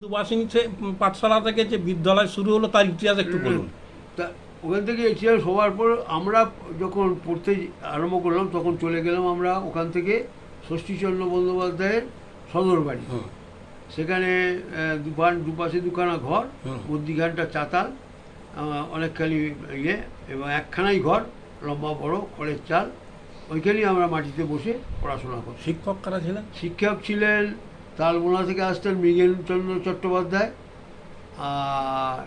সুভাষিনী পাঠশালা থেকে যে বিদ্যালয় শুরু হলো তার ইতিহাস একটু বলুন। তা ওখান থেকে ইতিহাস হওয়ার পর আমরা যখন পড়তে আরম্ভ করলাম তখন চলে গেলাম আমরা ওখান থেকে ষষ্ঠীচন্দ্র বন্দ্যোপাধ্যায়ের সদর বাড়ি। সেখানে দুপাশে দুখানা ঘর, মধ্যিখানটা চাতাল, অনেকখানি ইয়ে এবং একখানাই ঘর, লম্বা বড় খড়ের চাল। ওইখানেই আমরা মাটিতে বসে পড়াশোনা করি। শিক্ষক কারা ছিলেন? শিক্ষক ছিলেন তালবোনা থেকে আসতেন মৃগেলচন্দ্র চট্টোপাধ্যায়, আর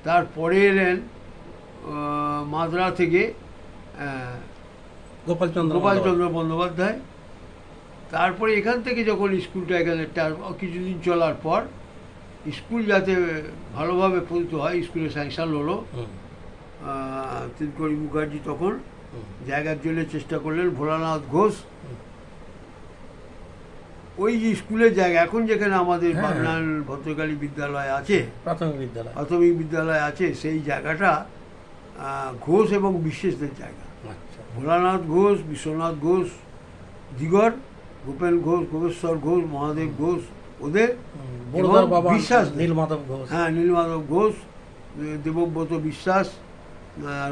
তারপরে এলেন মাদ্রা থেকে গোপালচন্দ্র বন্দ্যোপাধ্যায়। তারপরে এখান থেকে যখন স্কুলটা এখানে কিছুদিন চলার পর স্কুল যাতে ভালোভাবে পরিচিত হয়, স্কুলের স্যাংশন হলো। তিলকরি মুখার্জি তখন জায়গার জন্য চেষ্টা করলেন, ভোলানাথ ঘোষ। ওই যে স্কুলের জায়গা এখন যেখানে আমাদের বাগনান ভদ্রকালী বিদ্যালয় আছে, প্রাথমিক বিদ্যালয় আছে, সেই জায়গাটা ঘোষ এবং বিশ্বেশদের জায়গা। ভোলানাথ ঘোষ, বিশ্বনাথ ঘোষ, দিগর, গোপেন ঘোষ, গোপেশ্বর ঘোষ, মহাদেব ঘোষ, ওদের বিশ্বাস, নীলমাধব ঘোষ, দেবব্রত বিশ্বাস,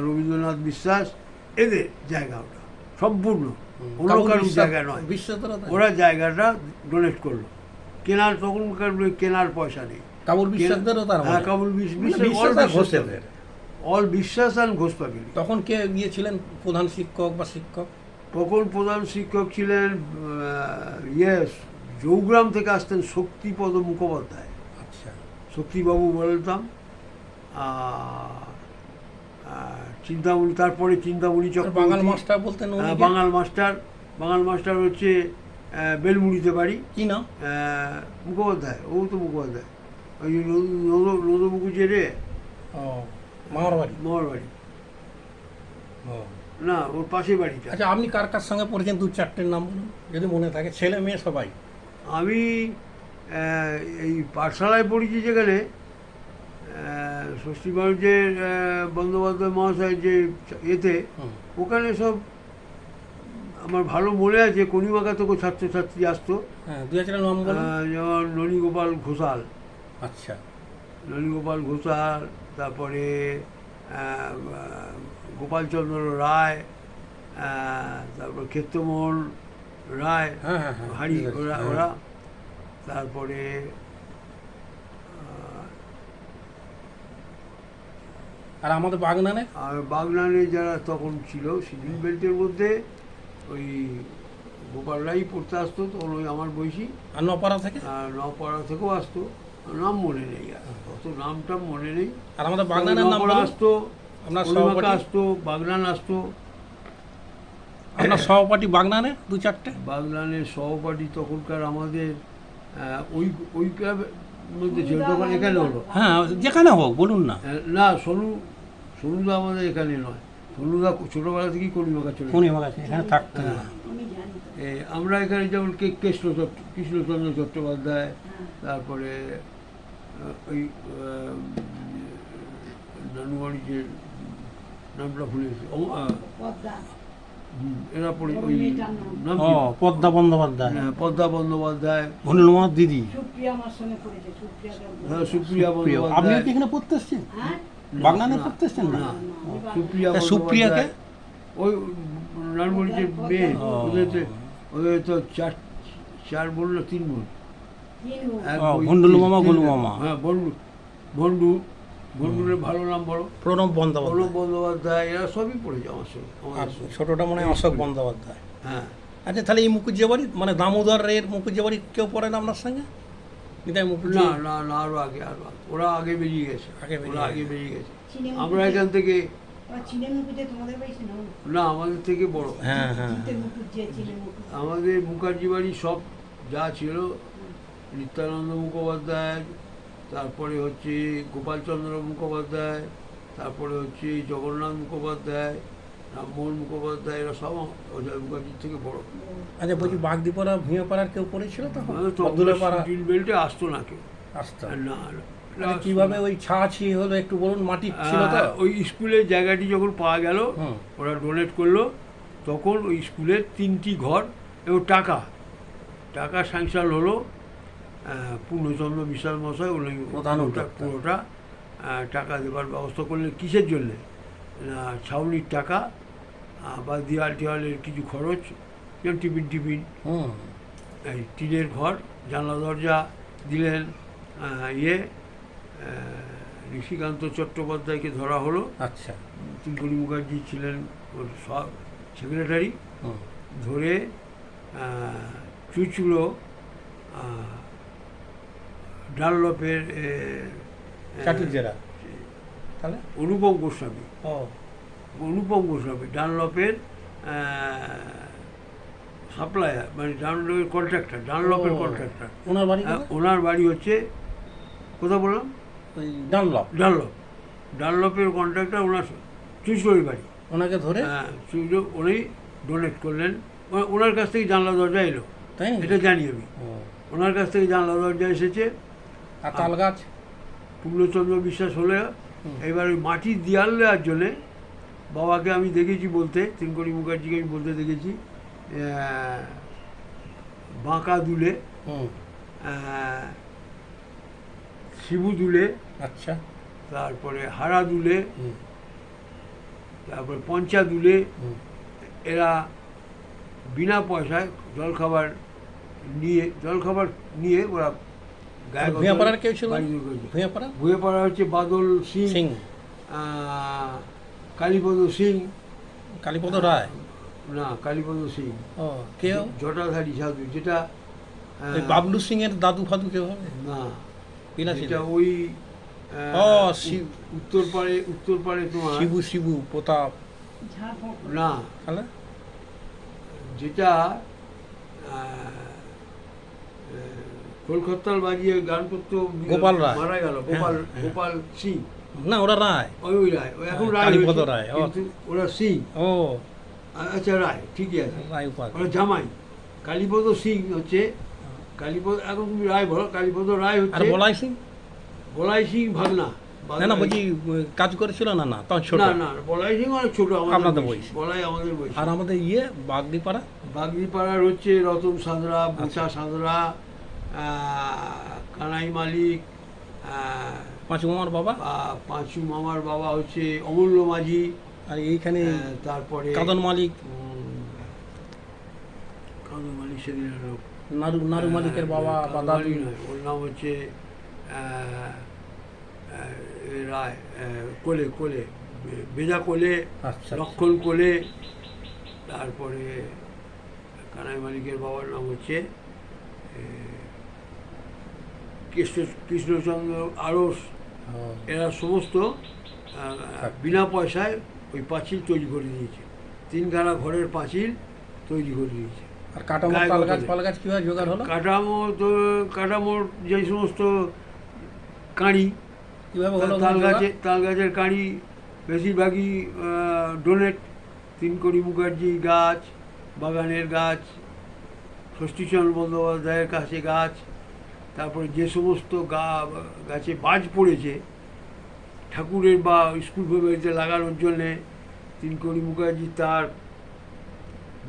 রবীন্দ্রনাথ বিশ্বাস, এদের জায়গা ওটা সম্পূর্ণ, অন্য কারোর জায়গা নয়। ওরা জায়গাটা ডোনেট করলো। কেনার তখনকার কেনার পয়সা নেই। কাবুল বিশ্বাসদেরও তার হ্যাঁ, কাবুল অল বিশ্বাস আর ঘোষ ফ্যামিলি। তখন কে গিয়েছিলেন প্রধান শিক্ষক বা শিক্ষক? তখন প্রধান শিক্ষক ছিলেন জৌগ্রাম থেকে আসতেন শক্তিপদ মুখোপাধ্যায়। আচ্ছা, শক্তিবাবু বলতাম। চিন্তামণি, তারপরে চিন্তামণি চক্রবর্তী। বাঙাল মাস্টার বলতেন? বাঙাল মাস্টার হচ্ছে বেলমুড়িতে বাড়ি। কি নাম? মুখোপাধ্যায়, ও তো মুখোপাধ্যায়, ওই নদ মুখুজে রে মামার বাড়ি না, ওর পাশে বাড়িটা। আচ্ছা, আপনি কার কার সঙ্গে পড়েছেন? দু চারটের নাম বলুন যদি মনে থাকে, ছেলে মেয়ে সবাই। আমি এই পাঠশালায় পড়েছি যেখানে ষষ্ঠী বাণিজ্যের বন্দ্যোপাধ্যায় মহাশয় যে এতে, ওখানে সব আমার ভালো মনে আছে। কনিমাকা থেকেও ছাত্রছাত্রী আসতো। যেমন ননীগোপাল ঘোষাল। আচ্ছা, ননীগোপাল ঘোষাল, তারপরে গোপালচন্দ্র রায়, তারপর ক্ষেত্রমোহন রায়, হাড়ি, ওরা। তারপরে আর আমাদের বাগনানে যারা তখন ছিল সিভিল বেল্টের মধ্যে, ওই গোপাল রায় পড়তে আসতো, তখন ওই আমার বয়সী। আর নপাড়া থেকেও আসতো, নাম মনে নেই, আর অত নামটা মনে নেই। আর আমাদের বাগনানের নাম আসতো, আসতো, বাগনান আসতো। আপনার সহপাঠী বাগনানে দু চারটে? বাগনানের সহপাঠী তখনকার আমাদের ওই ক্লাবের মধ্যে ছিল, তখন এখানে হলো। হ্যাঁ, যেখানে হোক বলুন না। না, সোনুদা আমাদের এখানে নয়। সোনুদা ছোটবেলা থেকেই কনিমাকা এখানে থাকতেন। আমরা এখানে যেমন কৃষ্ণচন্দ্র চট্টোপাধ্যায়, তারপরে ওই নানুবাড়ি যে নামটা ভুলেছি, এরা পড়ে ওই নাম পদ্মা বন্দ্যোপাধ্যায়, ভুলুমার দিদি, সুপ্রিয়া বন্দ্যোপাধ্যায়। আপনি কি এখানে পড়তে এসছেন? বাগনানে পড়তে এসছেন? না, সুপ্রিয়াকে ওই নানুবাড়ি যে মেয়ে, ওদের তো চার বোন না 3 বোন। ভন্ডুলু মামা, গোলু মামা। হ্যাঁ, ভন্ডুলের ভালো নাম বড় প্রণব বন্দ্যোপাধ্যায়, এরা সবই পড়েছে আমার সঙ্গে। ছোটটা মনে হয় অশোক বন্দ্যোপাধ্যায়। হ্যাঁ। আচ্ছা, তাহলে এই মুখুজ্জে বাড়ি মানে দামোদর এর মুখুজ্জে বাড়ি কেউ পড়ে না আপনার সঙ্গে? না, আরো আগে, ওরা আগে বেরিয়ে গেছে। আমরা এখান থেকে না, আমাদের থেকে বড়। হ্যাঁ, আমাদের মুখার্জি বাড়ি সব যা ছিল, নিত্যানন্দ মুখোপাধ্যায়, তারপরে হচ্ছে গোপালচন্দ্র মুখোপাধ্যায়, তারপরে হচ্ছে জগন্নাথ মুখোপাধ্যায়, রামমোহন মুখোপাধ্যায়, এরা সব অজয় মুখার্জির থেকে বড়। আচ্ছা, বলছি বাগদিপাড়া ভূঁইয়াপাড়ার কেউ পড়েছিল তখন? সিভিল বেল্টে আসতো না কেউ। না, কিভাবে ওই ছি হলো একটু বলুন। মাটি ছিল তো? ওই স্কুলের জায়গাটি যখন পাওয়া গেল, ওরা ডোনেট করলো, তখন ওই স্কুলের 3টি ঘর এবং টাকা স্যাংশন হলো। পূর্ণচন্দ্র বিশ্বাস মশাই উনি প্রধান উদ্যোক্তা। পুরোটা টাকা দেওয়ার ব্যবস্থা করলেন। কিসের জন্যে? না, ছাউনির টাকা বা দেওয়াল টেওয়ালের কিছু খরচ, যেমন টিফিন এই টিনের ঘর, জানলা দরজা দিলেন। ঋষিকান্ত চট্টোপাধ্যায়কে ধরা হলো। আচ্ছা। তিনকড়ি মুখার্জি ছিলেন ওর সব সেক্রেটারি। ধরে চুচুড়ো ডানলপের তাহলে অনুপম গোস্বামী ডানলপের সাপ্লায়ার, মানে ডানলপের কন্ট্রাক্টর, ওনার বাড়ি হচ্ছে কোথাও বললাম ডানলপের কন্ট্রাক্টর, ওনার চুচুড়োর বাড়ি। ওনাকে ধরে উনি ডোনেট করলেন। ওনার কাছ থেকে জানলা দরজা এলো, এটা জানি আমি। ওনার কাছ থেকে জানলা দরজা এসেছে। আর তাল গাছ পূর্ণচন্দ্র বিশ্বাস হলে এবার ওই মাটির দেয়াল দেওয়ার জন্যে বাবাকে আমি দেখেছি বলতে, তিনকড়ি মুখার্জিকে আমি বলতে দেখেছি, বাঁকা দুলে, শিবু দুলে, আচ্ছা, তারপরে হারা দুলে, তারপরে পঞ্চা দুলে, এরা বিনা পয়সায় জলখাবার নিয়ে ওরা ভূঁইয়াপাড়ার কেউ ছিল? ভূঁইয়াপাড়া হচ্ছে বাদল সিং, কালীপদ সিং, কালীপদ রায় না, কালীপদ সিং কেউ জটাধারী সাধু, যেটা বাবলু সিং এর দাদু ফাদু কেউ হবে না, যেটা ওই উত্তর পাড়ে তোমার শিবু প্রতাপ না, যেটা কলকাতার বাজিয়ে গান করতো, গোপাল রায় মারা গেল, গোপাল সিং না, ওরা রায়, ওই রায়, এখন রায়, কিন্তু ওরা সিং। আচ্ছা, রায়, ঠিকই আছে, ওরা জামাই। কালীপদ সিং হচ্ছে কালীপদ, এখন তুমি রায় বলো, কালীপদ রায় হচ্ছে বলাই সিং ভাগনা। না বলছি কাজ করেছিল না তখন ছোট, না বলাই সিং অনেক ছোট, আমাদের বয়স, বলাই আমাদের বয়স। আর আমাদের বাগদিপাড়ার হচ্ছে রতন সাঁতরা, বোচা সাঁতরা, কানাই মালিক, পাঁচু মামার বাবা হচ্ছে অমূল্য মাঝি, আর এইখানে তারপরে কাদন মালিক সেদিন নারু মালিকের বাবা বা দাদু নয়, ওর নাম হচ্ছে রায়, কোলে বেজা কোলে, লক্ষণ কোলে, তারপরে কানাই মালিকের বাবার নাম হচ্ছে কৃষ্ণচন্দ্র আড়স। এরা সমস্ত বিনা পয়সায় ওই পাঁচিল তৈরি করে দিয়েছে, 3খানা ঘরের পাঁচিল তৈরি করে দিয়েছে। আর কাঠামোর জোগাড় হলো? কাঠামোর যে সমস্ত কাঁড়ি, তাল গাছের কাঁড়ি বেশিরভাগই ডোনেট। তিনকড়ি মুখার্জি গাছ, বাগানের গাছ, ষষ্ঠীচন্দ্র বন্দ্যোপাধ্যায়ের কাছে গাছ, তারপরে যে সমস্ত গাছে বাজ পড়েছে ঠাকুরের বা স্কুল বাড়িতে লাগানোর জন্যে, তিনকড়ি মুখার্জি তার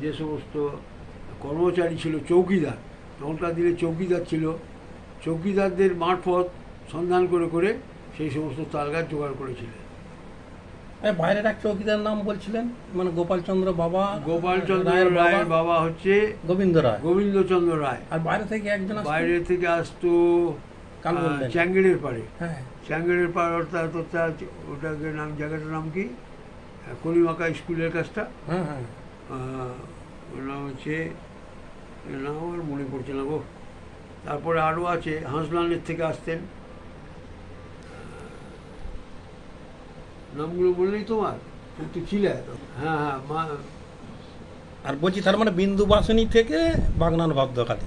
যে সমস্ত কর্মচারী ছিল, চৌকিদার, তখনকার দিনে চৌকিদার ছিল, চৌকিদারদের মারফত সন্ধান করে সেই সমস্ত তাল গাছ জোগাড় করেছিলেন। বাইরের এক চৌকিদার নাম বলছিলেন, মানে গোপালচন্দ্র রায়ের বাবা হচ্ছে গোবিন্দচন্দ্র রায়। আর বাইরে থেকে আসতো চ্যাঙ্গেড়ের পাড়ে, চ্যাঙ্গেড়ের পাড়, অর্থাৎ ওটাকে জায়গাটার নাম কি, কলিমাকা স্কুলের কাছটা, ওর নাম হচ্ছে, নাম আমার মনে পড়ছে না গো। তারপরে আরও আছে, হাঁসলানের থেকে আসতেন, নামগুলো বললেই তোমার একটু ছিলে। আর বলছি তার মানে বিন্দুবাসিনী থেকে বাগনান ভদ্রকালী।